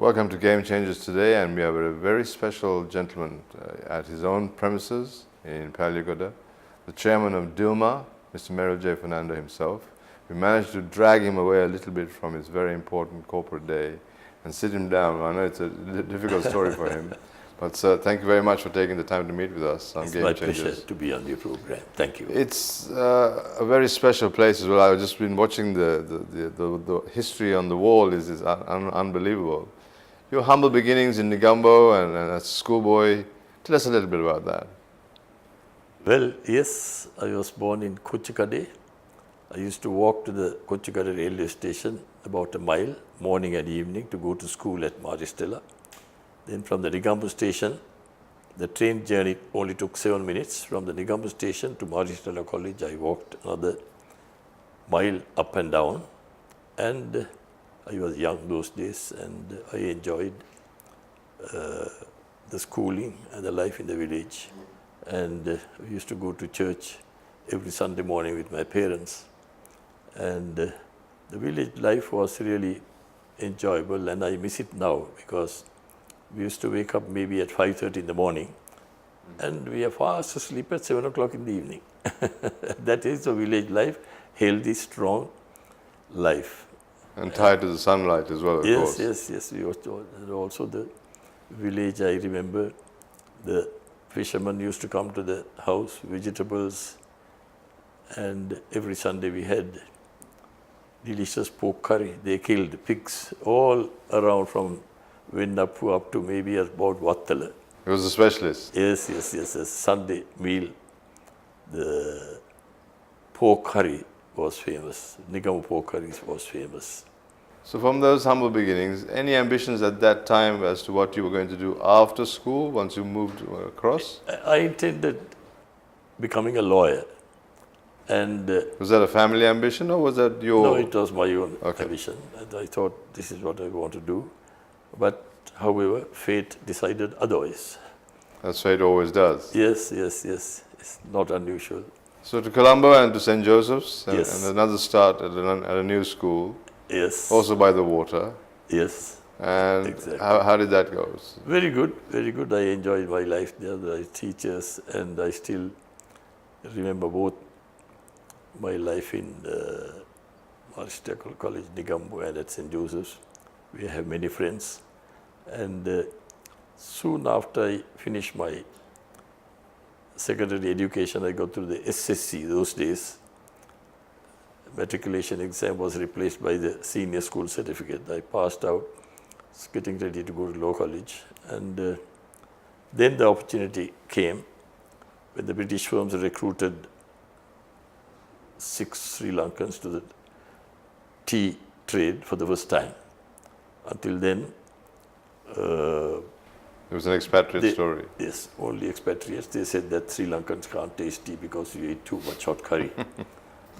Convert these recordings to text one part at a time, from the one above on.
Welcome to Game Changers today, and we have a very special gentleman at his own premises in Palyagoda, the chairman of Dilmah, Mr. Merrill Fernando himself. We managed to drag him away a little bit from his very important corporate day and sit him down. I know it's a difficult story for him, but thank you very much for taking the time to meet with us on Game Changers. It's my pleasure to be on your program. Thank you. It's a very special place as well. I've just been watching the history on the wall is unbelievable. Your humble beginnings in Negombo and as a schoolboy, tell us a little bit about that. Well, yes, I was born in Kochikade. I used to walk to the Kochikade railway station about a mile, morning and evening, to go to school at Maristella. Then from the Negombo station, the train journey only took 7 minutes. From the Negombo station to Maristella College, I walked another mile up and down. And I was young those days, and I enjoyed the schooling and the life in the village. And we used to go to church every Sunday morning with my parents. And the village life was really enjoyable, and I miss it now because we used to wake up maybe at 5:30 in the morning, and we are fast asleep at 7 o'clock in the evening. That is the village life, healthy, strong life. And tied to the sunlight as well, of course. Yes. We also the village, I remember, the fishermen used to come to the house, vegetables, and every Sunday we had delicious pork curry. They killed pigs all around from Vendapu up to maybe about Vattala. He was a specialist. Yes. A Sunday meal. The pork curry was famous. Negombo pork curry was famous. So from those humble beginnings, any ambitions at that time as to what you were going to do after school once you moved across? I intended becoming a lawyer. And was that a family ambition or was that your... No, it was my own ambition. And I thought this is what I want to do. But however, fate decided otherwise. That's what it always does. Yes. It's not unusual. So to Colombo and to St. Joseph's and, Yes. and another start at a new school. Yes. Also by the water. Yes. And exactly. how did that go? Very good. I enjoyed my life there, the teachers, and I still remember both my life in Maristella College, Negombo, and at St. Joseph's. We have many friends. And soon after I finished my secondary education, I got through the SSC those days. Matriculation exam was replaced by the senior school certificate. I passed out, getting ready to go to law college. And then the opportunity came when the British firms recruited 6 Sri Lankans to the tea trade for the first time. Until then, it was an expatriate story. Yes, only expatriates. They said that Sri Lankans can't taste tea because you eat too much hot curry.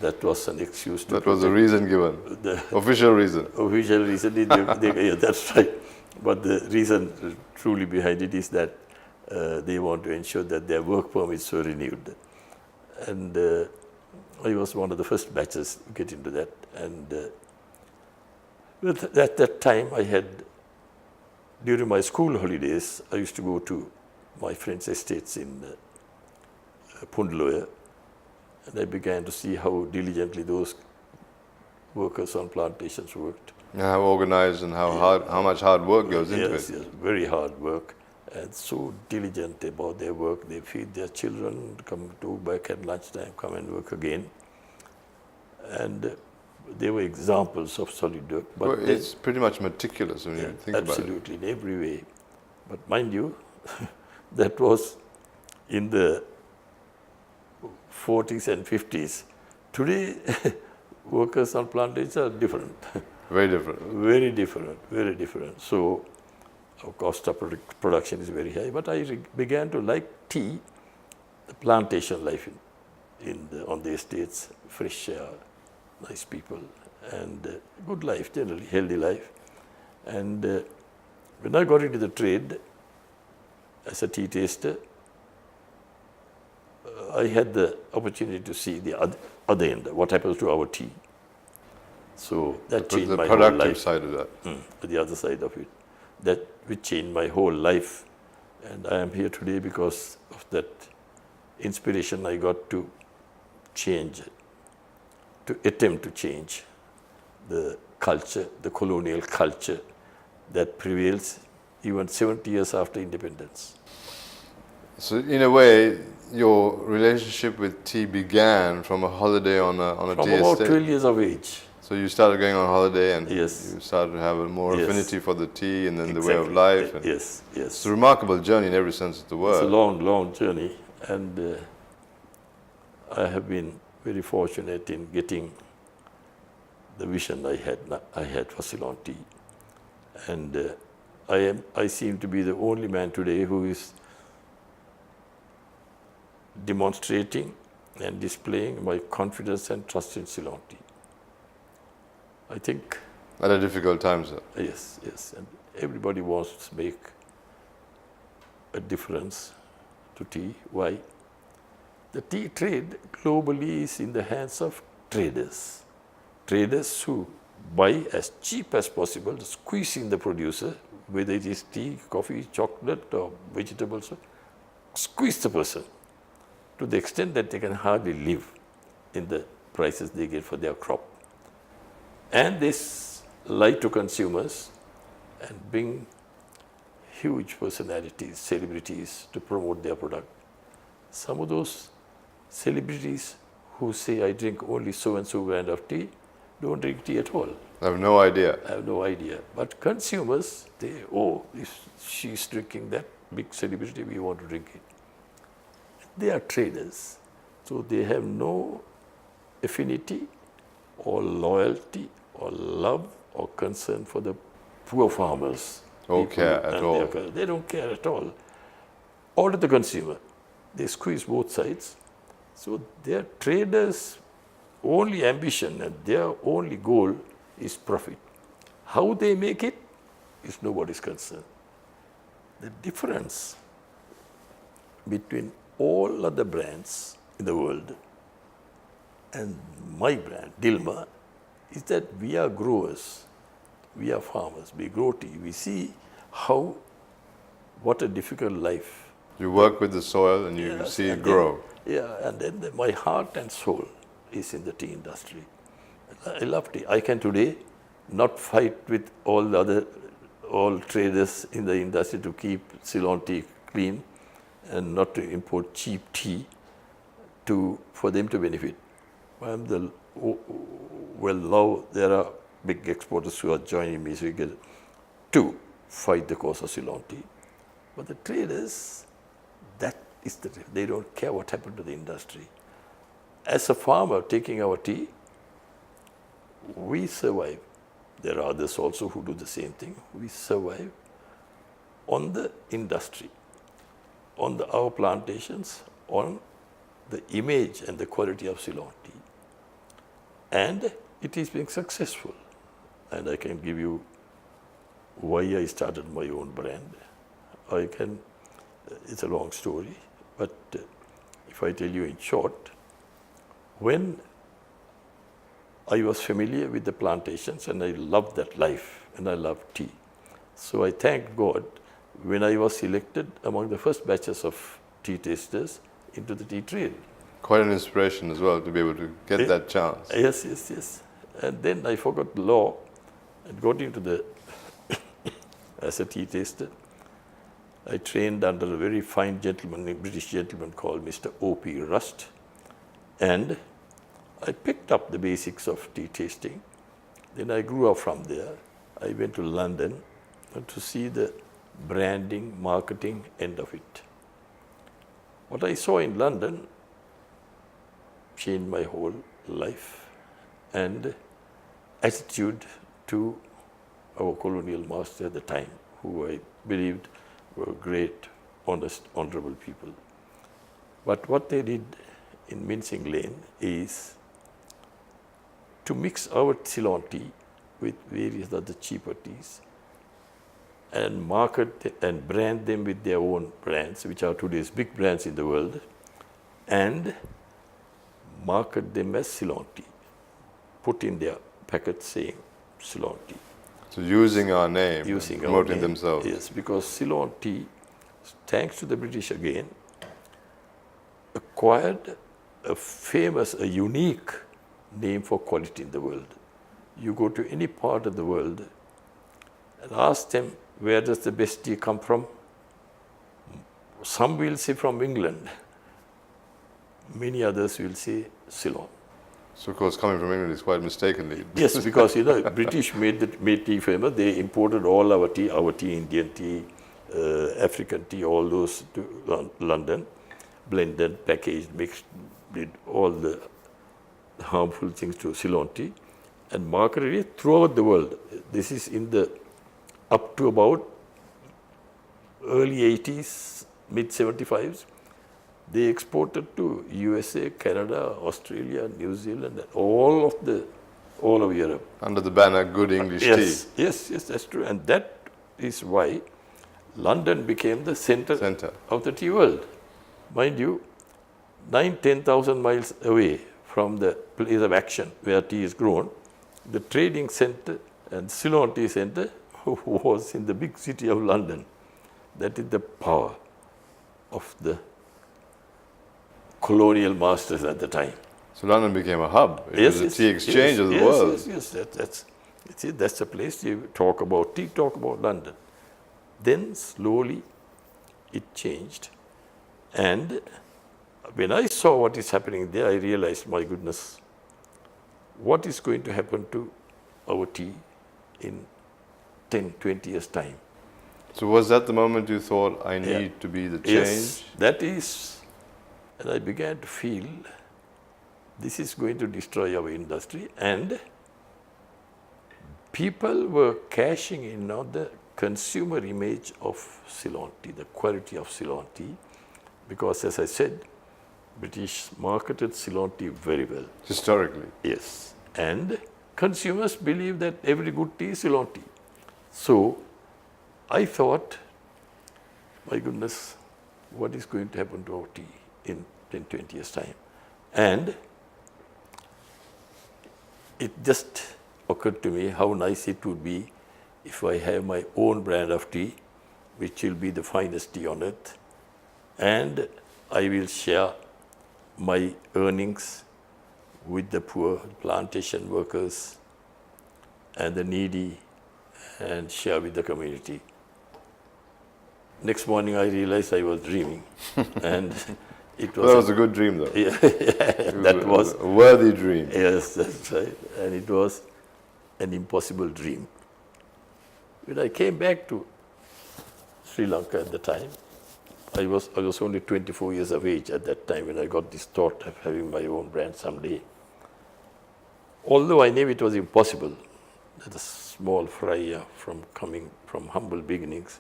That was an excuse to... That was the reason given, the official reason. Official reason, yeah, that's right. But the reason truly behind it is that they want to ensure that their work permits were renewed. And I was one of the first batches to get into that. And at that time, I had, during my school holidays, I used to go to my friends' estates in Pundloya. And I began to see how diligently those workers on plantations worked. How organized and how much hard work goes into it. Yes, very hard work, and so diligent about their work. They feed their children, come to back at lunchtime, come and work again. And they were examples of solid work. But well, it's pretty much meticulous when you think about it. Absolutely, in every way. But mind you, that was in the 40s and 50s. Today, workers on plantations are different. Very different. Very different. So, our cost of production is very high. But I began to like tea, the plantation life on the estates, fresh air, nice people, and good life, generally, healthy life. And when I got into the trade as a tea taster, I had the opportunity to see the other end, what happens to our tea. So that changed my whole life. The productive side of that. The other side of it. that which changed my whole life. And I am here today because of that inspiration I got to change, to attempt to change the culture, the colonial culture that prevails even 70 years after independence. So in a way, your relationship with tea began from a holiday on a From tea about estate. 12 years of age. So you started going on holiday and Yes. you started to have a more Yes. affinity for the tea and then the way of Exactly. life. And Yes, yes. it's a remarkable journey in every sense of the It's a word. long, long journey, and I have been very fortunate in getting the vision I had for Ceylon tea, and I seem to be the only man today who is demonstrating and displaying my confidence and trust in Ceylon tea. I think At a difficult time, sir. yes, and everybody wants to make a difference to tea. Why? The tea trade globally is in the hands of traders. Traders who buy as cheap as possible, squeezing the producer, whether it is tea, coffee, chocolate or vegetables, squeeze the person to the extent that they can hardly live in the prices they get for their crop. And this lie to consumers and bring huge personalities, celebrities to promote their product. Some of those celebrities who say, I drink only so and so brand of tea, don't drink tea at all. I have no idea. I have no idea. But consumers, if she's drinking that big celebrity, we want to drink it. They are traders. So they have no affinity or loyalty or love or concern for the poor farmers. Or people care at and all. They don't care at all. Or to the consumer. They squeeze both sides. So their traders' only ambition and their only goal is profit. How they make it is nobody's concern. The difference between all other brands in the world and my brand, Dilmah, is that we are growers, we are farmers, we grow tea, we see what a difficult life. You work with the soil and you Yes, see it and grow. and then my heart and soul is in the tea industry. I love tea. I can today not fight with all traders in the industry to keep Ceylon tea clean and not to import cheap tea for them to benefit. Now there are big exporters who are joining me to fight the cause of Ceylon tea. But the traders, they don't care what happened to the industry. As a farmer taking our tea, we survive. There are others also who do the same thing. We survive on the industry, on our plantations, on the image and the quality of Ceylon tea. And it is being successful. And I can give you why I started my own brand. It's a long story, but if I tell you in short, when I was familiar with the plantations and I loved that life and I loved tea. So I thank God when I was selected among the first batches of tea tasters into the tea trade. Quite an inspiration as well to be able to get that chance. Yes. And then I forgot the law and got into as a tea taster. I trained under a very fine gentleman, a British gentleman called Mr. O.P. Rust. And I picked up the basics of tea tasting. Then I grew up from there. I went to London to see the branding, marketing end of it. What I saw in London changed my whole life and attitude to our colonial master at the time, who I believed were great, honest, honorable people. But what they did in Mincing Lane is to mix our Ceylon tea with various other cheaper teas and market and brand them with their own brands, which are today's big brands in the world, and market them as Ceylon tea, put in their packet saying Ceylon tea. So using our name, using our promoting name. themselves. Yes, because Ceylon tea, thanks to the British again, acquired a unique name for quality in the world. You go to any part of the world and ask them, where does the best tea come from? Some will say from England. Many others will say Ceylon. So of course coming from England is quite mistakenly. Yes, because British made tea famous. They imported all our tea, Indian tea, African tea, all those to London, blended, packaged, mixed, did all the harmful things to Ceylon tea, and marketed it throughout the world. This is up to about early 80s, mid 75s. They exported to USA, Canada, Australia, New Zealand, and all of Europe. Under the banner Good English Yes, Tea. yes, that's true. And that is why London became the center of the tea world. Mind you, 10,000 miles away from the place of action where tea is grown, the trading center and Ceylon Tea Center was in the big city of London. That is the power of the colonial masters at the time. So London became a hub. It was a tea exchange of the world. Yes. That's the place you talk about tea, talk about London. Then slowly it changed. And when I saw what is happening there, I realized, my goodness, what is going to happen to our tea in 10, 20 years' time? So was that the moment you thought, I need to be the change? Yes, that is. And I began to feel this is going to destroy our industry, and people were cashing in on the consumer image of Ceylon tea, the quality of Ceylon tea, because as I said, British marketed Ceylon tea very well. Historically. Yes, and consumers believe that every good tea is Ceylon tea. So I thought, my goodness, what is going to happen to our tea in 10, 20 years' time? And it just occurred to me how nice it would be if I have my own brand of tea, which will be the finest tea on earth, and I will share my earnings with the poor plantation workers and the needy, and share with the community. Next morning I realized I was dreaming. And it was, that was a good dream though. Yeah, that was a worthy dream. Yes, that's right. And it was an impossible dream. When I came back to Sri Lanka at the time, I was only 24 years of age at that time when I got this thought of having my own brand someday. Although I knew it was impossible, that a small friar coming from humble beginnings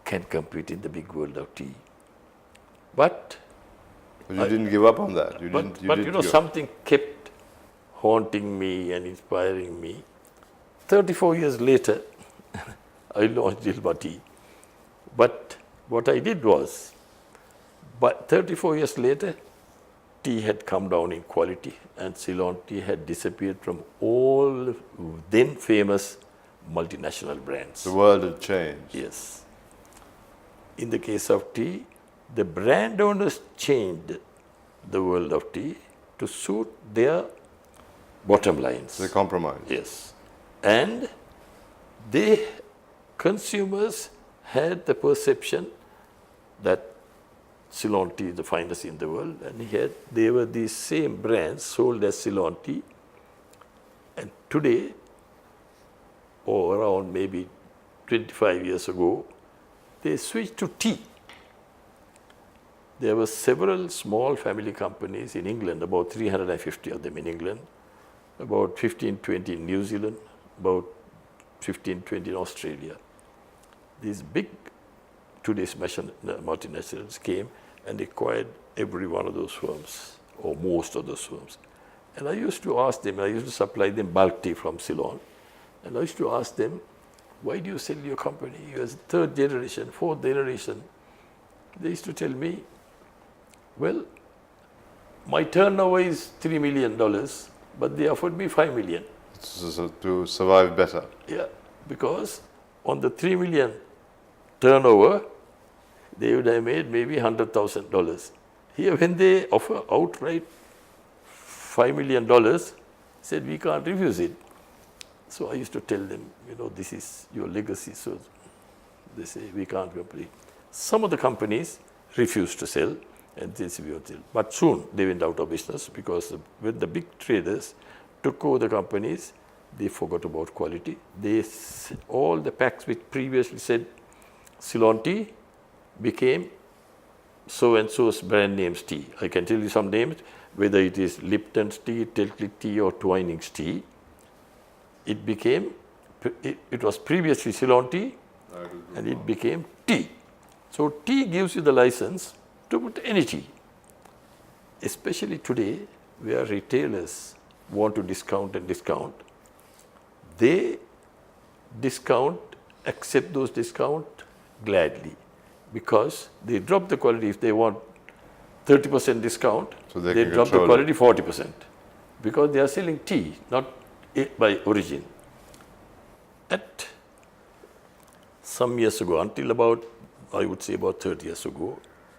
can compete in the big world of tea. But you didn't give up on that. Something kept haunting me and inspiring me. 34 years later, I launched Dilmah tea. But what I did was, but 34 years later, tea had come down in quality, and Ceylon tea had disappeared from all then famous multinational brands. The world had changed. Yes. In the case of tea, the brand owners changed the world of tea to suit their bottom lines. They compromised. Yes. And consumers had the perception that Ceylon tea is the finest in the world, and yet they were these same brands sold as Ceylon tea. And today, or around maybe 25 years ago, they switched to tea. There were several small family companies in England, about 350 of them in England, about 15, 20 in New Zealand, about 15, 20 in Australia. These big today's multinationals came and acquired every one of those firms, or most of those firms. And I used to ask them, I used to supply them bulk tea from Ceylon, and I used to ask them, why do you sell your company? You are third generation, fourth generation. They used to tell me, well, my turnover is $3 million, but they offered me $5 million. to survive better. Yeah, because on the 3 million turnover, they would have made maybe $100,000. Here, when they offer outright $5 million, said we can't refuse it. So I used to tell them, this is your legacy. So they say we can't complete. Some of the companies refused to sell, and they said we will sell. But soon they went out of business because when the big traders took over the companies, they forgot about quality. All the packs which previously said Ceylon tea became so-and-so's brand names tea. I can tell you some names, whether it is Lipton's tea, Tetley tea or Twinings tea. It was previously Ceylon tea and it became tea. So tea gives you the license to put any tea. Especially today, where retailers want to discount and discount, they accept those discounts gladly because they drop the quality. If they want 30% discount, So they drop the quality 40% because they are selling tea, not by origin. At some years ago, until about 30 years ago,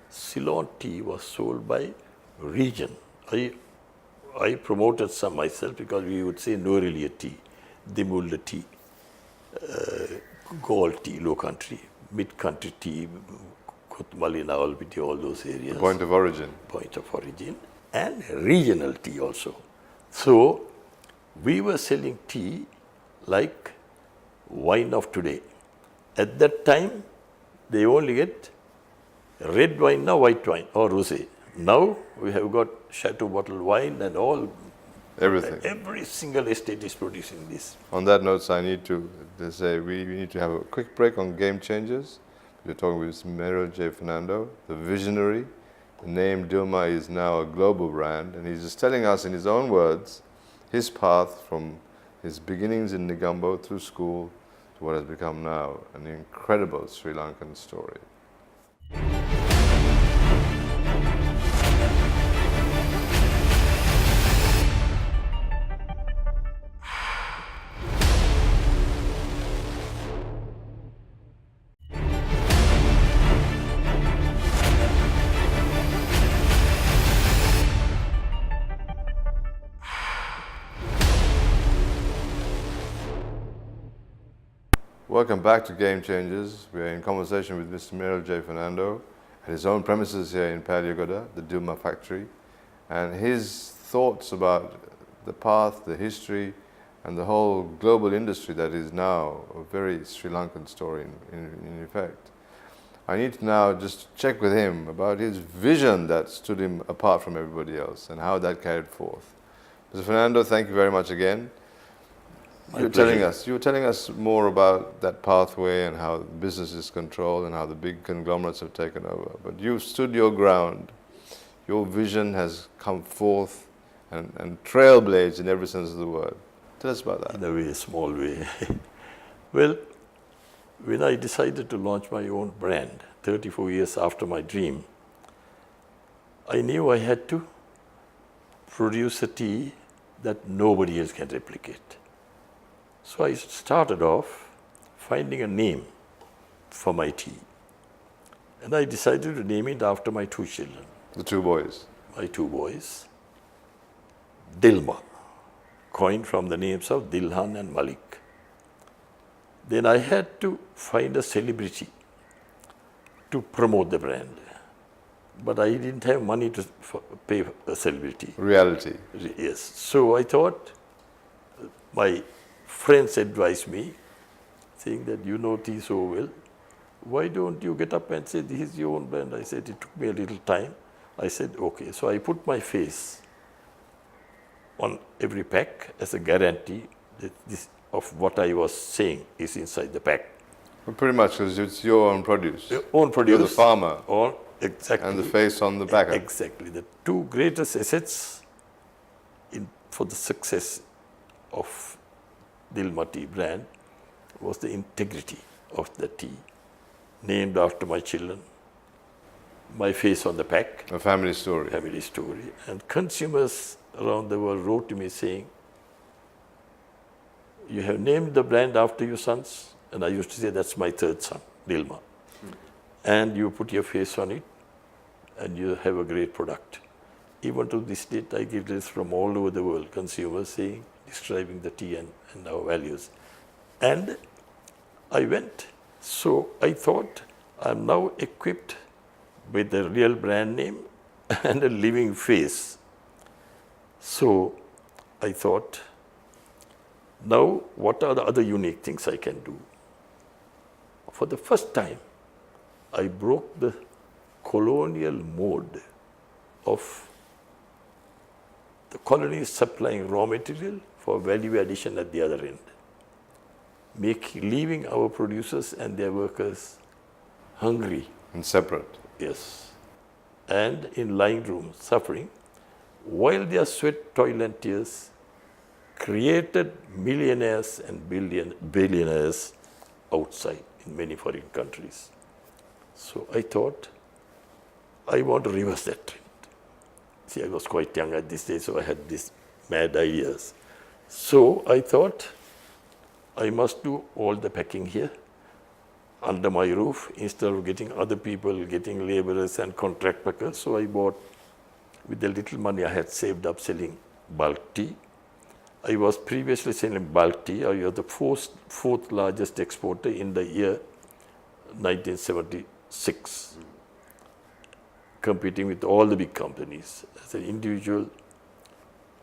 Ceylon tea was sold by region. I promoted some myself because we would say Norelia tea, Dimulda tea, Gold tea, low country, mid country tea, Kotmalina, Albiti, all those areas. Point of origin. Point of origin, and regional tea also. So we were selling tea like wine of today. At that time, they only get red wine, now white wine or rosé. Now we have got chateau bottle wine and all. Everything. Every single estate is producing this. On that note, I need to say we need to have a quick break on Game Changers. We're talking with Merrill J. Fernando, the visionary. The name Dilmah is now a global brand, and he's just telling us in his own words his path from his beginnings in Negombo through school to what has become now an incredible Sri Lankan story. Welcome back to Game Changers. We are in conversation with Mr. Merrill J. Fernando at his own premises here in Palyagoda, the Dilmah factory, and his thoughts about the path, the history, and the whole global industry that is now a very Sri Lankan story in effect. I need to now just check with him about his vision that stood him apart from everybody else and how that carried forth. Mr. Fernando, thank you very much again. You were telling us more about that pathway and how business is controlled and how the big conglomerates have taken over. But you've stood your ground. Your vision has come forth and trailblazed in every sense of the word. Tell us about that. In a very small way. Well, when I decided to launch my own brand, 34 years after my dream, I knew I had to produce a tea that nobody else can replicate. So I started off finding a name for my tea. And I decided to name it after my two children. The two boys. My two boys. Dilmah, coined from the names of Dilhan and Malik. Then I had to find a celebrity to promote the brand. But I didn't have money to pay a celebrity. Reality. Yes. So I thought, my friends advised me, saying that you know tea so well, why don't you get up and say, this is your own brand? I said, it took me a little time. I said, okay. So I put my face on every pack as a guarantee that this of what I was saying is inside the pack. Well, pretty much, because it's your own produce. Your own produce. You're the farmer. Exactly. And the face on the back. Exactly. The two greatest assets for the success of Dilmah tea brand was the integrity of the tea, named after my children, my face on the pack. A family story. Family story. And consumers around the world wrote to me saying, you have named the brand after your sons? And I used to say, that's my third son, Dilmah. And you put your face on it, and you have a great product. Even to this date, I get this from all over the world, consumers saying, describing the tea and our values. And I went. So I thought, I'm now equipped with a real brand name and a living face. So I thought, now what are the other unique things I can do? For the first time, I broke the colonial mode of the colonies supplying raw material for value addition at the other end, leaving our producers and their workers hungry. And separate. Yes. And in lying rooms, suffering, while their sweat, toil, and tears created millionaires and billionaires outside in many foreign countries. So I thought, I want to reverse that trend. See, I was quite young at this stage, so I had these mad ideas. So I thought, I must do all the packing here under my roof instead of getting other people, getting laborers and contract packers. So I bought, with the little money I had saved up, selling bulk tea. I was previously selling bulk tea. I was the fourth largest exporter in the year 1976, competing with all the big companies. As an individual,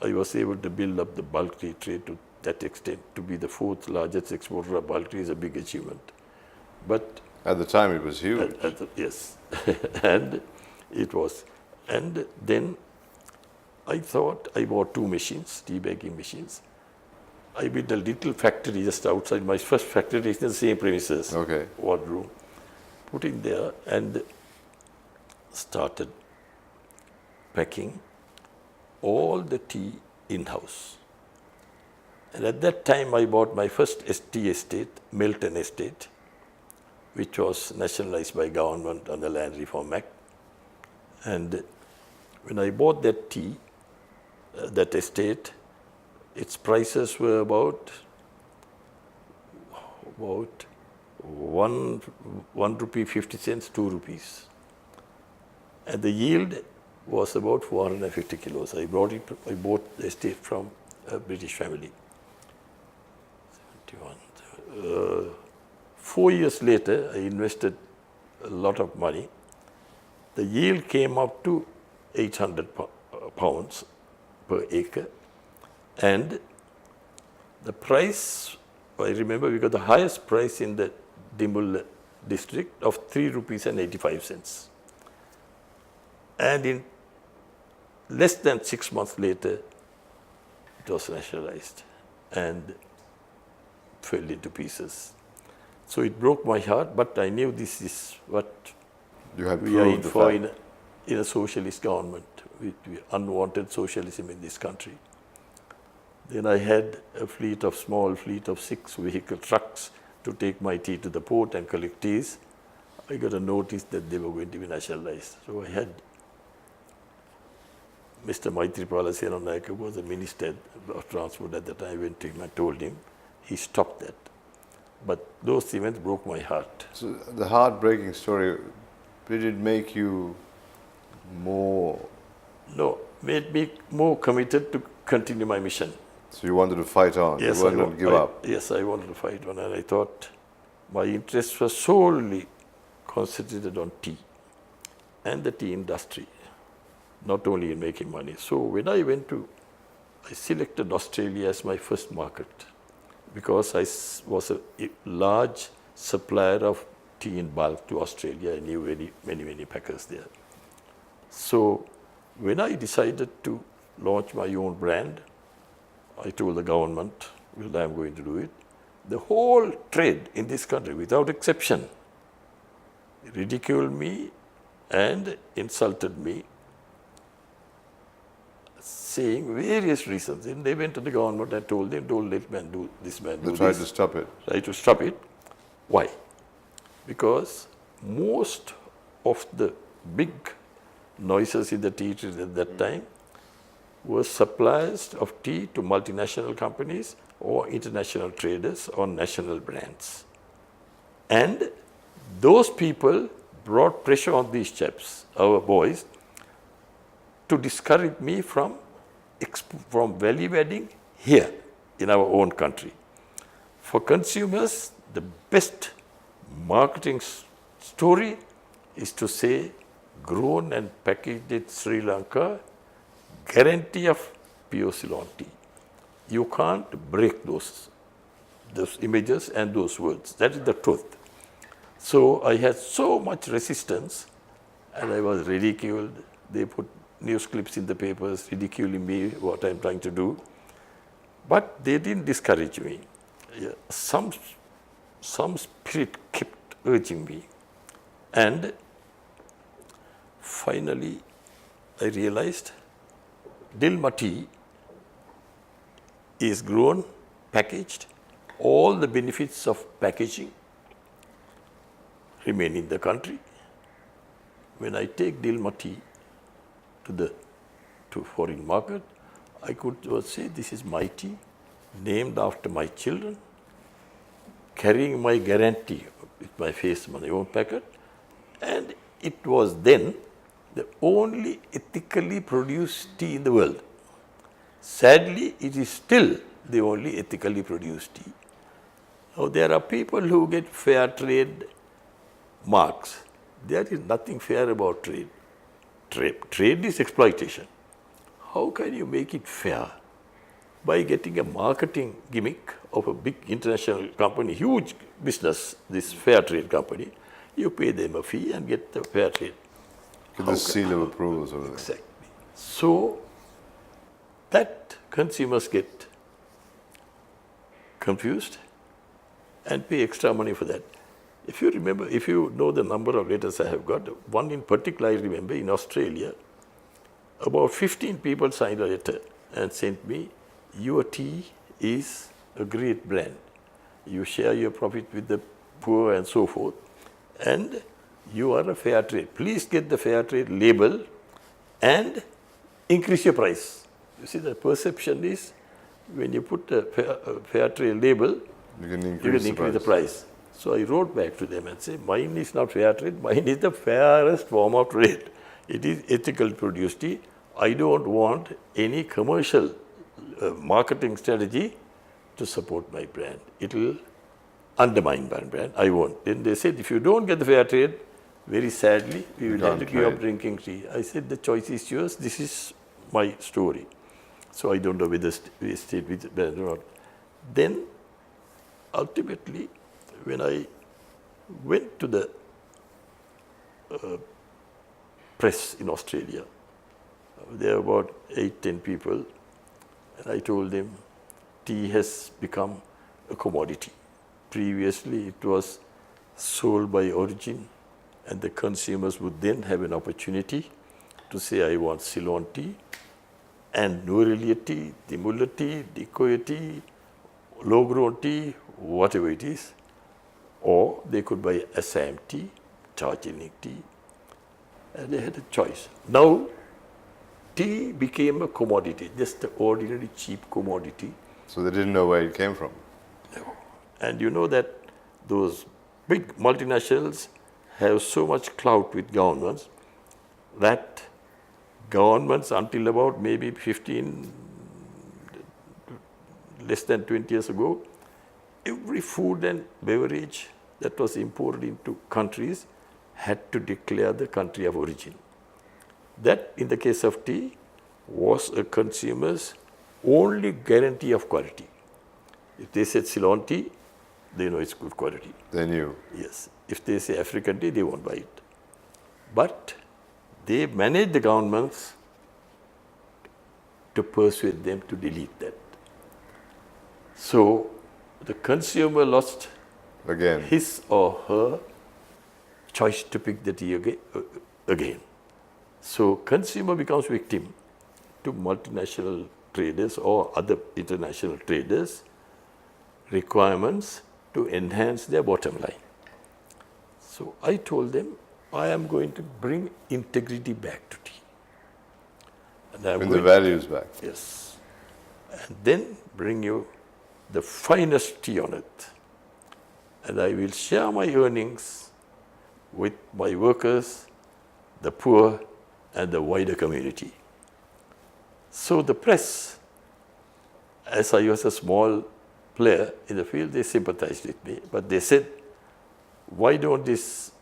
I was able to build up the bulk tea trade to that extent. To be the fourth largest exporter of bulk tea is a big achievement. But at the time it was huge. Yes, and it was. And then I thought, I bought 2 machines, tea bagging machines. I built a little factory just outside. My first factory is in the same premises, Okay. wardroom. Put in there and started packing all the tea in-house. And at that time, I bought my first tea estate, Milton Estate, which was nationalized by government on the Land Reform Act. And when I bought that tea, that estate, its prices were about 1 rupee 50 cents, 2 rupees. And the yield was about 450 kilos. I bought the estate from a British family. 71. 4 years later, I invested a lot of money. The yield came up to 800 pounds per acre. And the price, I remember we got the highest price in the Dilmah district of 3 rupees and 85 cents. And in less than 6 months later, it was nationalized and fell into pieces. So it broke my heart, but I knew this is what You had we are in proved the for fact. in a socialist government, with unwanted socialism in this country. Then I had a small fleet of 6 vehicle trucks to take my tea to the port and collect teas. I got a notice that they were going to be nationalized. So I had Mr. Maitripala Senanayake, who was the Minister of Transport at the time. I went to him and told him. He stopped that. But those events broke my heart. So the heartbreaking story, did it make you more? No, made me more committed to continue my mission. So you wanted to fight on? Yes, you weren't going to give up? Yes, I wanted to fight on, and I thought my interests were solely concentrated on tea and the tea industry, not only in making money. So when I selected Australia as my first market because I was a large supplier of tea in bulk to Australia. I knew many packers there. So when I decided to launch my own brand, I told the government, well, I'm going to do it. The whole trade in this country, without exception, ridiculed me and insulted me, saying various reasons. And they went to the government and told them, don't let man do this, man do this. They tried to stop it. Try to stop it. Why? Because most of the big noises in the tea trade at that time were suppliers of tea to multinational companies or international traders or national brands. And those people brought pressure on these chaps, our boys, to discourage me from value adding here in our own country. For consumers, the best marketing story is to say grown and packaged in Sri Lanka, guarantee of pure Ceylon tea. You can't break those images and those words. That is the truth. So I had so much resistance and I was ridiculed. They put news clips in the papers ridiculing me, what I'm trying to do. But they didn't discourage me. Yeah, some spirit kept urging me. And finally, I realized Dilmah tea is grown, packaged, all the benefits of packaging remain in the country. When I take Dilmah tea to foreign market, I could say this is my tea, named after my children, carrying my guarantee with my face on my own packet, and it was then the only ethically produced tea in the world. Sadly, it is still the only ethically produced tea. Now, there are people who get fair trade marks. There is nothing fair about trade. Trade is exploitation. How can you make it fair? By getting a marketing gimmick of a big international company, huge business, this fair trade company, you pay them a fee and get the fair trade. Get the seal of approval sort of thing. Exactly. So that consumers get confused and pay extra money for that. If you remember, if you know the number of letters I have got, one in particular I remember in Australia, about 15 people signed a letter and sent me, your tea is a great brand. You share your profit with the poor and so forth, and you are a fair trade. Please get the fair trade label and increase your price. You see, the perception is when you put a fair trade label, You can increase the price. So I wrote back to them and said, mine is not fair trade, mine is the fairest form of trade. It is ethical produced tea. I don't want any commercial marketing strategy to support my brand. It will undermine my brand. I won't. Then they said, if you don't get the fair trade, very sadly, we will have to give up drinking tea. I said, the choice is yours. This is my story. So I don't know whether we stayed with the brand or not. Then, ultimately, when I went to the press in Australia, there were about 8-10 people, and I told them, tea has become a commodity. Previously, it was sold by origin, and the consumers would then have an opportunity to say, I want Ceylon tea, and Nurelia tea, Dimula tea, Decoya tea, low-grown tea, whatever it is. Or they could buy Assam tea, Darjeeling tea, and they had a choice. Now, tea became a commodity, just the ordinary cheap commodity. So they didn't know where it came from. And you know that those big multinationals have so much clout with governments that governments until about maybe 15, less than 20 years ago, every food and beverage that was imported into countries had to declare the country of origin. That, in the case of tea, was a consumer's only guarantee of quality. If they said Ceylon tea, they know it's good quality. They knew. Yes. If they say African tea, they won't buy it. But they managed the governments to persuade them to delete that. So the consumer lost Again. his or her choice to pick the tea again. So consumer becomes victim to multinational traders or other international traders' requirements to enhance their bottom line. So I told them, I am going to bring integrity back to tea. And Bring the values back. Yes. And then bring you the finest tea on earth. And I will share my earnings with my workers, the poor, and the wider community. So the press, as I was a small player in the field, they sympathized with me, but they said, why don't these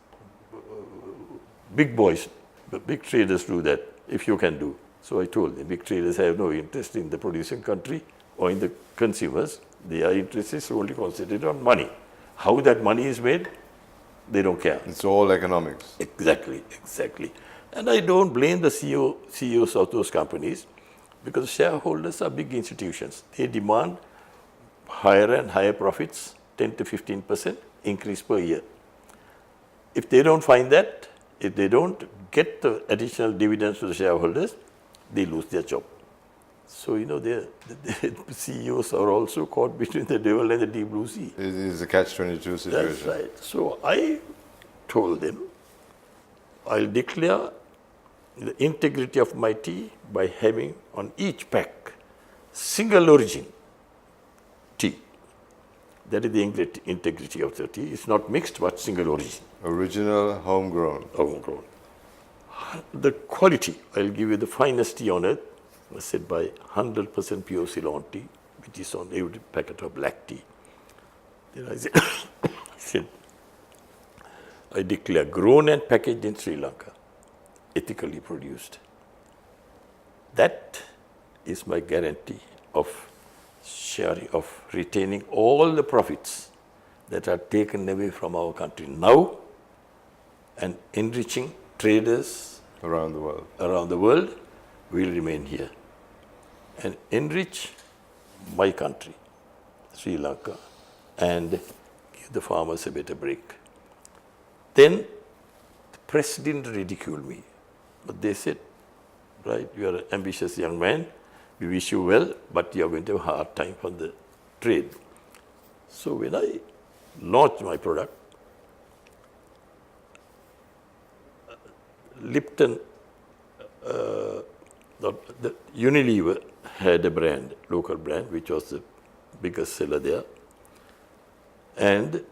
big boys, the big traders do that if you can do? So I told them, big traders have no interest in the producing country or in the consumers. Their interest is only concentrated on money. How that money is made, they don't care. It's all economics. Exactly, exactly. And I don't blame the CEOs of those companies, because shareholders are big institutions. They demand higher and higher profits, 10 to 15% increase per year. If they don't find that, if they don't get the additional dividends to the shareholders, they lose their job. So, the CEOs are also caught between the devil and the deep blue sea. It is a catch-22 situation. That's right. So I told them, I'll declare the integrity of my tea by having on each pack single origin tea. That is the integrity of the tea. It's not mixed, but single origin. Original, homegrown. Homegrown. The quality, I'll give you the finest tea on earth, was said by 100% pure Ceylon tea, which is on every packet of black tea. Then I said, I declare grown and packaged in Sri Lanka, ethically produced. That is my guarantee of sharing, of retaining all the profits that are taken away from our country now and enriching traders Around the world. Around the world will remain here and enrich my country, Sri Lanka, and give the farmers a better break. Then the press didn't ridicule me, but they said, right, you are an ambitious young man, we wish you well, but you are going to have a hard time from the trade. So when I launched my product, Lipton, the Unilever had a brand, local brand, which was the biggest seller there. And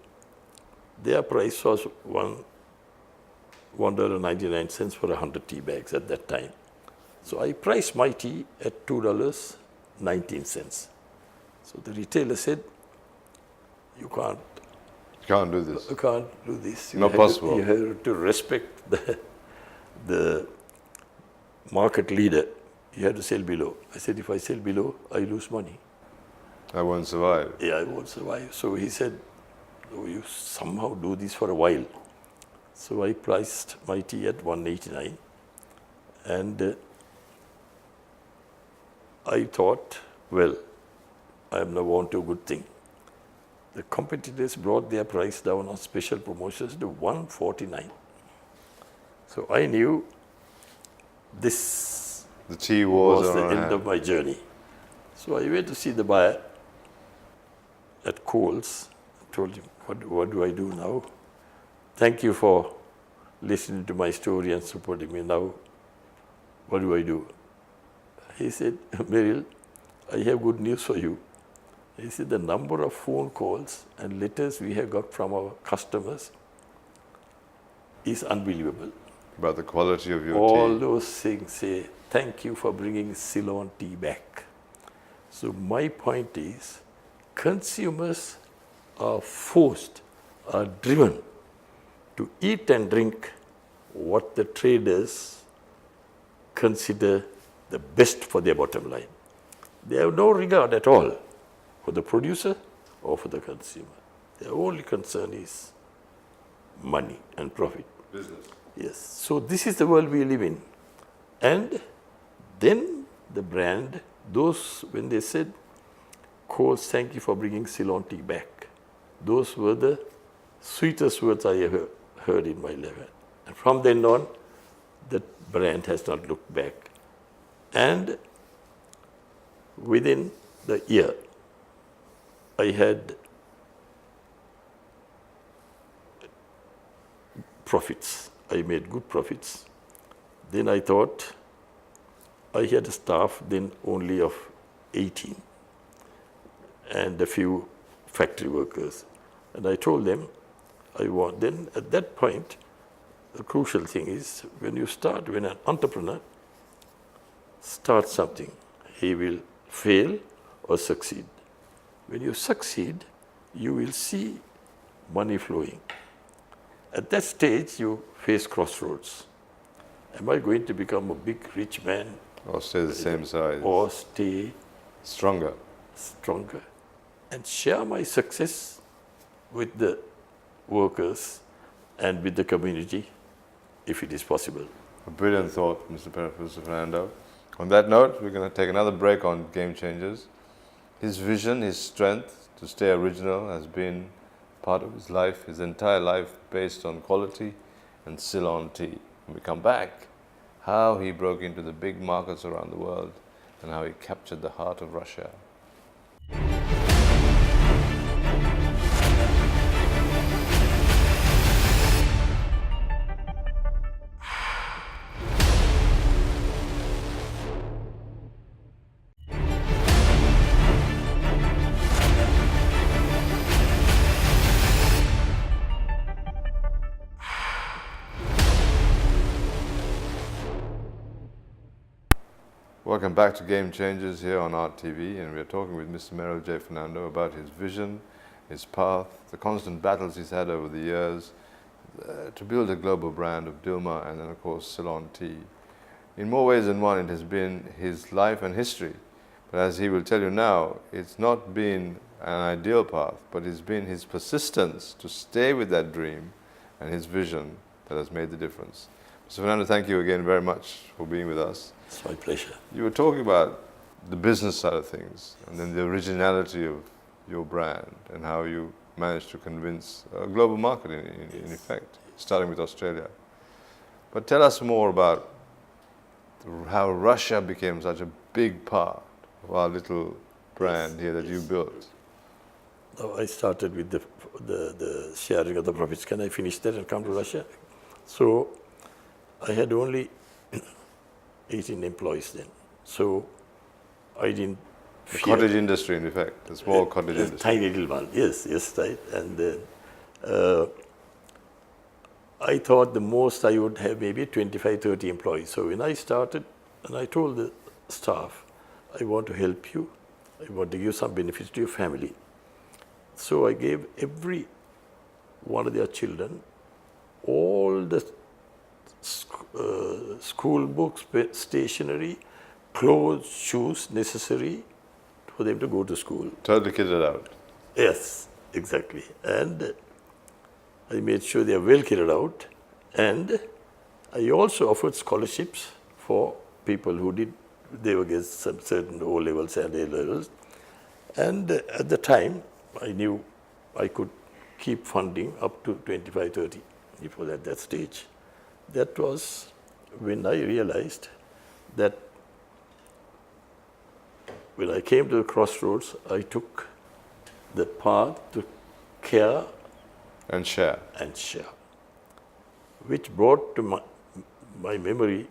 their price was $1.99 for 100 tea bags at that time. So I priced my tea at $2.19. So the retailer said, you can't do this. You can't do this. Not possible. You have to respect the market leader. You have to sell below. I said, if I sell below, I lose money. I won't survive. Yeah, I won't survive. So he said, oh, you somehow do this for a while. So I priced my tea at $1.89, and I thought, well, I am now on to a good thing. The competitors brought their price down on special promotions to $1.49. So I knew this The tea wars was the are on end hand. of my journey. So I went to see the buyer at Coles. I told him, what do I do now? Thank you for listening to my story and supporting me now. What do I do? He said, Merrill, I have good news for you. He said, the number of phone calls and letters we have got from our customers is unbelievable. About the quality of your All tea. those things say, thank you for bringing Ceylon tea back. So my point is, consumers are forced, are driven to eat and drink what the traders consider the best for their bottom line. They have no regard at all for the producer or for the consumer. Their only concern is money and profit. Business. Yes. So this is the world we live in. And then the brand, those, when they said, Coles, thank you for bringing Ceylon tea back, those were the sweetest words I ever heard in my life. And from then on, that brand has not looked back. And within the year, I had profits. I made good profits. Then I thought, I had a staff then only of 18. and a few factory workers. And I told them, then at that point, the crucial thing is when an entrepreneur starts something, he will fail or succeed. When you succeed, you will see money flowing. At that stage, you face crossroads. Am I going to become a big, rich man? Or stay the same size. Or stay Stronger. stronger and share my success with the workers and with the community, if it is possible. A brilliant thought, Mr. Fernando. On that note, we're going to take another break on Game Changers. His vision, his strength to stay original has been part of his life, his entire life based on quality and Ceylon tea. When we come back, how he broke into the big markets around the world and how he captured the heart of Russia. Welcome back to Game Changers here on Art TV, and we're talking with Mr. Merrill J. Fernando about his vision, his path, the constant battles he's had over the years to build a global brand of Dilmah and then of course Ceylon tea. In more ways than one, it has been his life and history, but as he will tell you now, it's not been an ideal path, but it's been his persistence to stay with that dream and his vision that has made the difference. Mr. Fernando, thank you again very much for being with us. It's my pleasure. You were talking about the business side of things and then the originality of your brand and how you managed to convince a global market in effect, starting with Australia. But tell us more about how Russia became such a big part of our little brand here that you built. I started with the sharing of the profits. Can I finish that and come to Russia? So I had only 18 employees then. So I didn't The cottage industry, in effect, the small cottage industry. Tiny little one, yes, right. And I thought the most I would have maybe 25, 30 employees. So when I started, and I told the staff, I want to help you. I want to give some benefits to your family. So I gave every one of their children all the school books, stationery, clothes, shoes necessary for them to go to school. Totally kitted out. Yes, exactly. And I made sure they are well carried out. And I also offered scholarships for people who they were getting some certain O levels and A levels. And at the time, I knew I could keep funding up to 25, 30. It was at that stage. That was when I realized that when I came to the crossroads, I took the path to care and share, which brought to my memory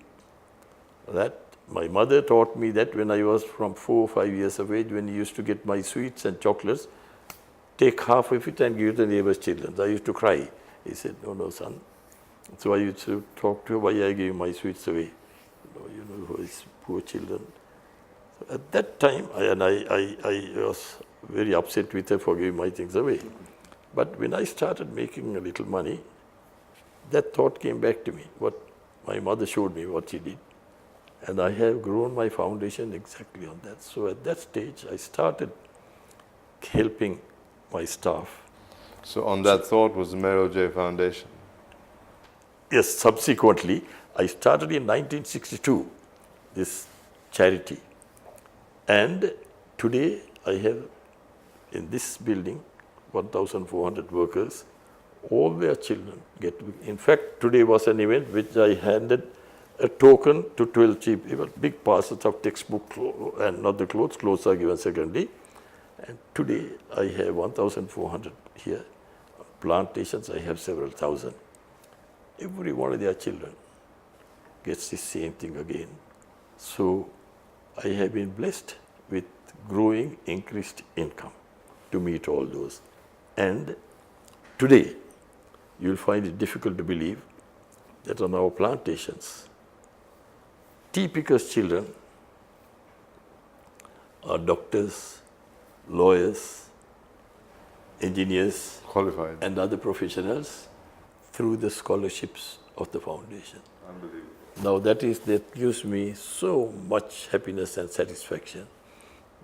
that my mother taught me that when I was from 4 or 5 years of age, when he used to get my sweets and chocolates, take half of it and give to the neighbor's children. I used to cry. He said, no, son. So I used to talk to her, why I gave my sweets away? Who is poor children. So at that time, I was very upset with her for giving my things away. But when I started making a little money, that thought came back to me, what my mother showed me, what she did. And I have grown my foundation exactly on that. So at that stage, I started helping my staff. So on that thought was the Merrill J. Foundation? Yes, subsequently, I started in 1962, this charity. And today, I have in this building 1,400 workers. All their children get. In fact, today was an event which I handed a token to 12 people, big parcels of textbook and not the clothes are given secondly. And today I have 1,400 here. Plantations, I have several thousand. Every one of their children gets the same thing again. So I have been blessed with growing, increased income. to meet all those. And today, you'll find it difficult to believe that on our plantations, tea pickers' children are doctors, lawyers, engineers, Qualified. and other professionals through the scholarships of the foundation. Unbelievable. Now that gives me so much happiness and satisfaction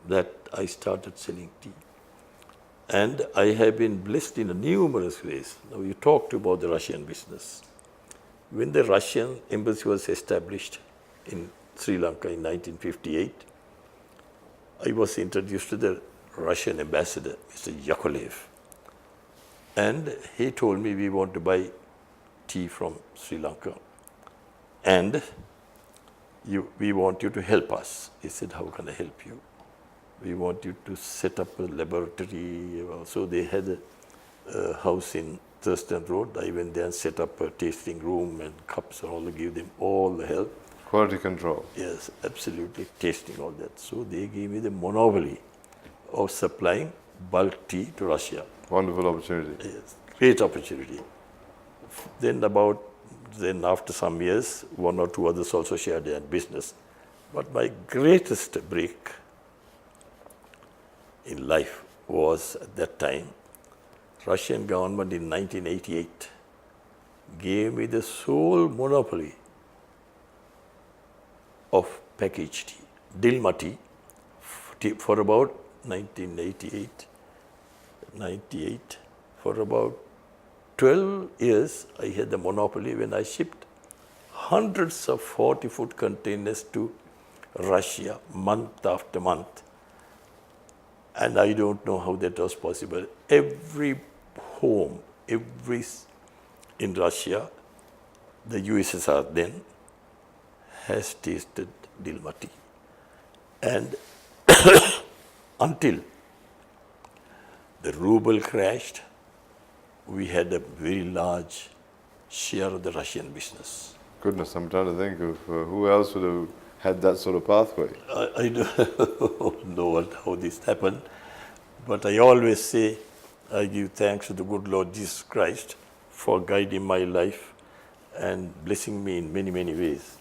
that I started selling tea. And I have been blessed in numerous ways. Now you talked about the Russian business. When the Russian embassy was established in Sri Lanka in 1958, I was introduced to the Russian ambassador, Mr. Yakolev. And he told me, we want to buy tea from Sri Lanka. And we want you to help us. He said, how can I help you? We want you to set up a laboratory. So they had a house in Thurston Road. I went there and set up a tasting room and cups and all, to give them all the help. Quality control. Yes, absolutely, tasting all that. So they gave me the monopoly of supplying bulk tea to Russia. Wonderful opportunity. Yes, great opportunity. Then after some years, one or two others also shared their business. But my greatest break in life was at that time, Russian government in 1988 gave me the sole monopoly of packaged tea, Dilmah tea, for about 98, for about 12 years I had the monopoly when I shipped hundreds of 40-foot containers to Russia month after month. And I don't know how that was possible. Every home, in Russia, the USSR then, has tasted Dilmah tea. And until the ruble crashed, we had a very large share of the Russian business. Goodness, I'm trying to think of who else would have had that sort of pathway. I don't know how this happened, but I always say I give thanks to the good Lord Jesus Christ for guiding my life and blessing me in many, many ways.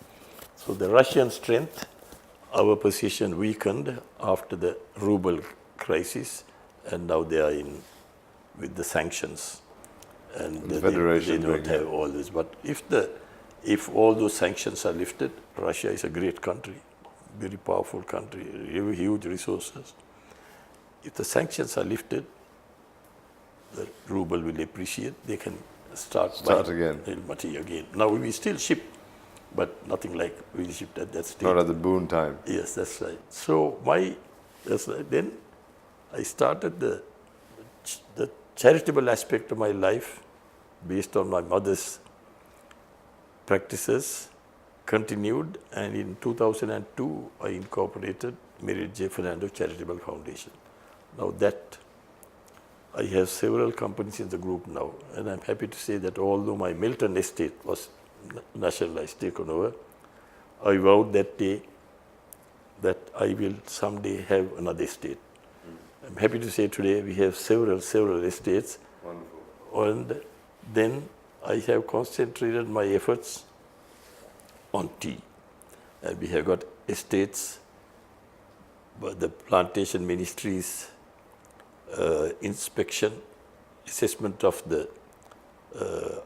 So the Russian strength, our position weakened after the ruble crisis, and now they are in with the sanctions. And The Federation they don't have all this. But if all those sanctions are lifted, Russia is a great country, very powerful country, huge resources. If the sanctions are lifted, the ruble will appreciate. They can start again. Tea again. Now we still ship, but nothing like we shipped at that stage. Not at the boom time. Yes, that's right. So then I started the charitable aspect of my life based on my mother's practices, continued, and in 2002 I incorporated Merrill Fernando Charitable Foundation. Now that I have several companies in the group now, and I'm happy to say that although my Milton estate was nationalized, taken over, I vowed that day that I will someday have another estate. I'm happy to say today we have several estates. Wonderful. And then I have concentrated my efforts on tea. And we have got estates, but the plantation ministries, inspection, assessment of the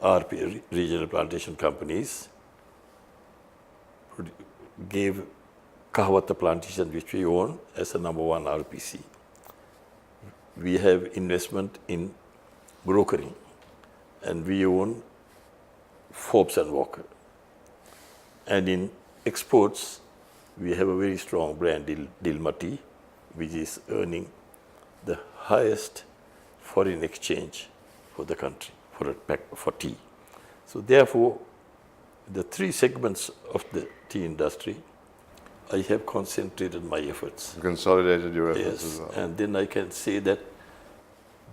RP, regional plantation companies, gave Kahawata plantation, which we own, as a #1 RPC. We have investment in brokering, and we own Forbes and Walker. And in exports, we have a very strong brand, Dilmah tea, which is earning the highest foreign exchange for the country, for tea. So therefore, the three segments of the tea industry, I have concentrated my efforts. Consolidated your efforts as well. And then I can say that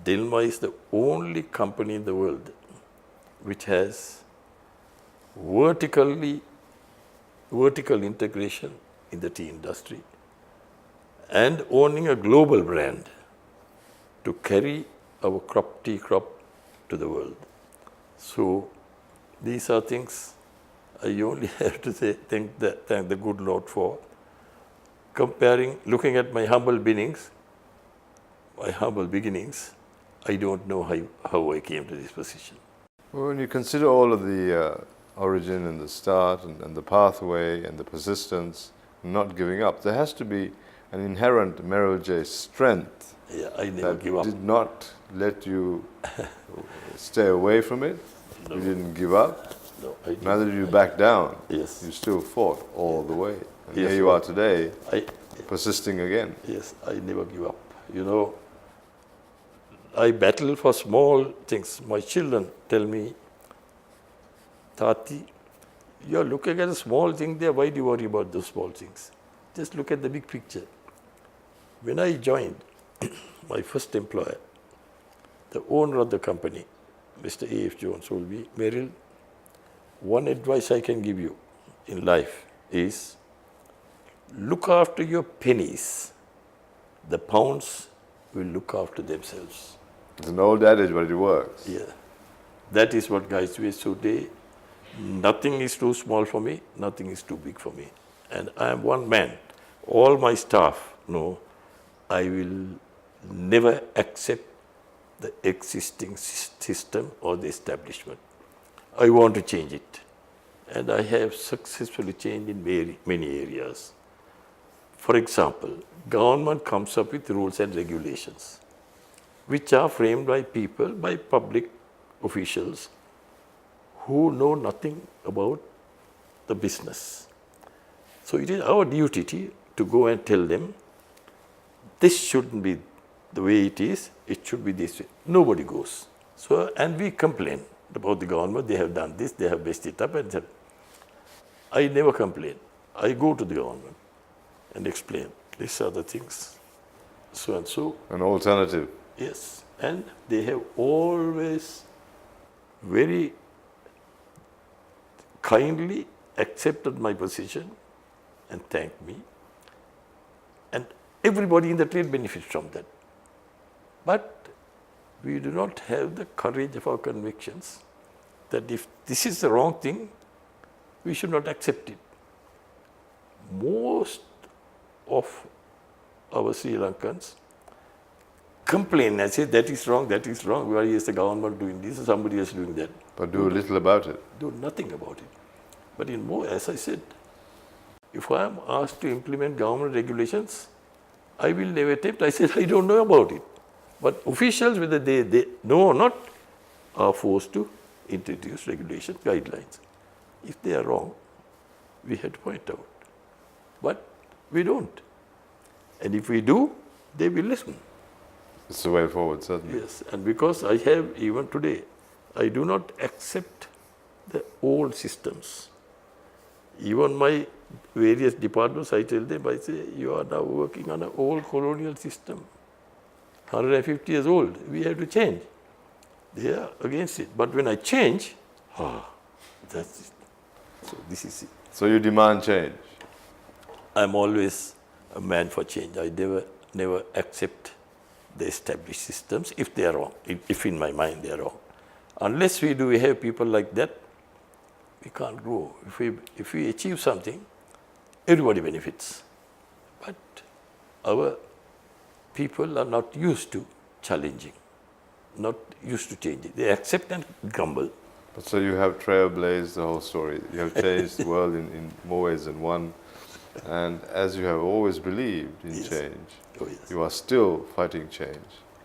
Dilmah is the only company in the world which has vertical integration in the tea industry and owning a global brand. to carry our tea crop to the world. So these are things I only have to say thank the good Lord for. Looking at my humble beginnings, I don't know how I came to this position. Well, when you consider all of the origin and the start and the pathway and the persistence, not giving up, there has to be an inherent Merrill J strength. Yeah, I never give up. Did not let you stay away from it. No. You didn't give up. No, I didn't. Neither did you back down. Yes. You still fought all the way. And Yes, here you are today, I, persisting again. yes, I never give up. You know, I battle for small things. My children tell me, Tati, you're looking at a small thing there, why do you worry about those small things? Just look at the big picture. When I joined my first employer, the owner of the company, Mr. A.F. Jones, told me, Merrill, one advice I can give you in life is look after your pennies. The pounds will look after themselves. It's an old adage, but it works. Yeah. That is what guides me. So nothing is too small for me, nothing is too big for me. And I am one man. All my staff know I will never accept the existing system or the establishment. I want to change it. And I have successfully changed in many areas. For example, government comes up with rules and regulations, which are framed by people, by public officials who know nothing about the business. So it is our duty to go and tell them, this shouldn't be the way it is, it should be this way. Nobody goes. So, and we complain about the government, they have done this, they have messed it up, and said, I never complain. I go to the government and explain, these are the things, so and so. An alternative. Yes, and they have always very kindly accepted my position and thanked me. And everybody in the trade benefits from that. But we do not have the courage of our convictions that if this is the wrong thing, we should not accept it. Most of our Sri Lankans complain and say that is wrong, why is the government doing this or somebody else doing that. But do little about it. Do nothing about it. But in more, as I said, if I am asked to implement government regulations, I will never attempt. I said, I don't know about it. But officials, whether they know or not, are forced to introduce regulations, guidelines. If they are wrong, we have to point out. But we don't. And if we do, they will listen. It's the way forward, certainly. Yes, and because I have, even today, I do not accept the old systems. Even my various departments, I tell them, I say, you are now working on an old colonial system, 150 years old, we have to change. They are against it. But when I change, that's it. So this is it. So you demand change? I'm always a man for change. I never accept the established systems if they are wrong, if in my mind they are wrong. Unless we have people like that, we can't grow. If we achieve something, everybody benefits. But our people are not used to challenging, not used to changing. They accept and grumble. But so you have trailblazed the whole story. You have changed the world in more ways than one. And as you have always believed in Yes. change, Oh, yes. you are still fighting change.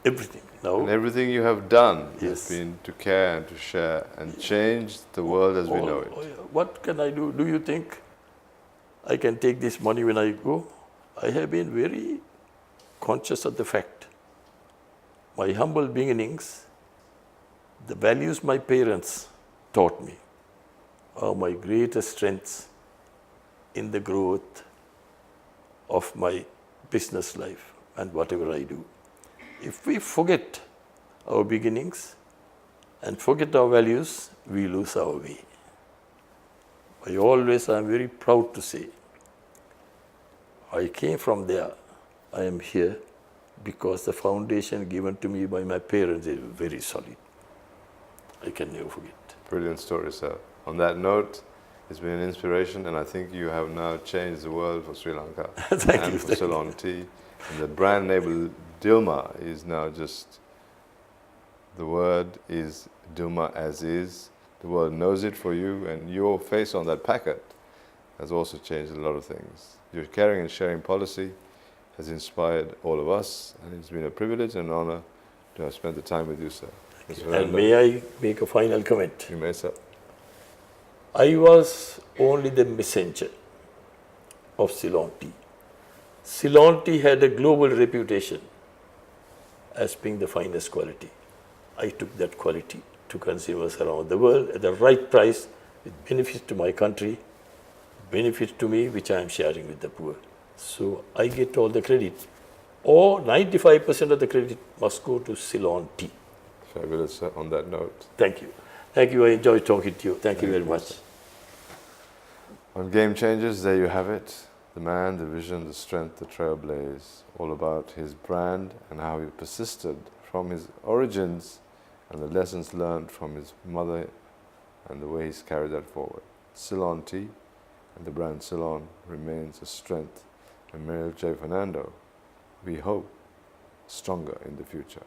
Everything. Now, And everything you have done Yes. has been to care and to share and change the world as we know it. What can I do? Do you think I can take this money when I go? I have been very conscious of the fact. My humble beginnings, the values my parents taught me are my greatest strengths in the growth of my business life and whatever I do. If we forget our beginnings and forget our values, we lose our way. I am very proud to say, I came from there, I am here, because the foundation given to me by my parents is very solid. I can never forget. Brilliant story, sir. On that note, it's been an inspiration, and I think you have now changed the world for Sri Lanka Thank and you, for thank Ceylon tea. And the brand label Dilmah is now just, the word is Dilmah as is. The world knows it for you, and your face on that packet has also changed a lot of things. Your caring and sharing policy has inspired all of us, and it's been a privilege and an honor to have spent the time with you, sir. Mr. And Fernando, may I make a final comment? you may, sir. I was only the messenger of Ceylon tea. Ceylon tea had a global reputation as being the finest quality. I took that quality to consumers around the world at the right price with benefits to my country, benefits to me which I am sharing with the poor. So I get all the credit, or 95% of the credit must go to Ceylon tea. Fabulous, sir. On that note. Thank you. Thank you. I enjoyed talking to you. Thank you very much. On Game Changers, there you have it. The man, the vision, the strength, the trailblaze. All about his brand and how he persisted from his origins and the lessons learned from his mother and the way he's carried that forward. Ceylon tea and the brand Ceylon remains a strength. And Merrill J. Fernando, we hope, stronger in the future.